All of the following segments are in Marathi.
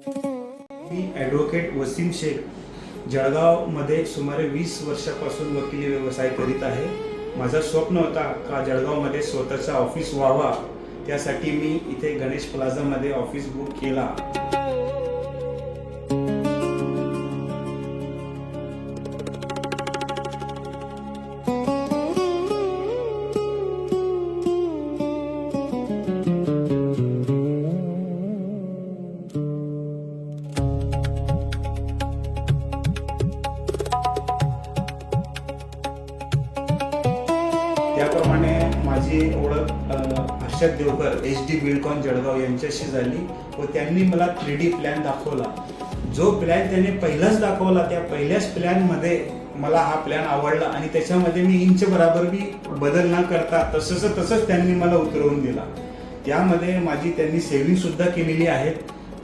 मी ॲडव्होकेट वसीम शेख जळगावमध्ये सुमारे 20 वर्षापासून वकिली व्यवसाय करीत आहे. माझं स्वप्न होता का जळगावमध्ये स्वतःचा ऑफिस व्हावा. त्यासाठी मी इथे गणेश प्लाझामध्ये ऑफिस बुक केला. त्याप्रमाणे माझी ओळख हर्षद देवकर HD बिल्डकॉन जळगाव यांच्याशी झाली व त्यांनी मला 3D प्लॅन दाखवला. जो प्लॅन त्यांनी पहिलाच दाखवला त्या पहिल्याच प्लॅनमध्ये मला हा प्लॅन आवडला आणि त्याच्यामध्ये मी इंच बराबर बी बदल न करता तसंच त्यांनी मला उतरवून दिला. त्यामध्ये माझी त्यांनी सेव्हिंग सुद्धा केलेली आहेत.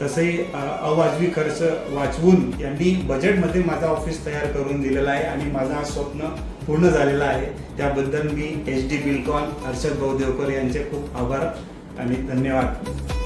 तसंही अवाजवी खर्च वाचवून यांनी बजेटमध्ये माझा ऑफिस तयार करून दिलेला आहे आणि माझा हा स्वप्न पूर्ण झालेला आहे. त्याबद्दल मी HD बिल्डकॉन हर्षद भाऊ देवकर यांचे खूप आभार आणि धन्यवाद.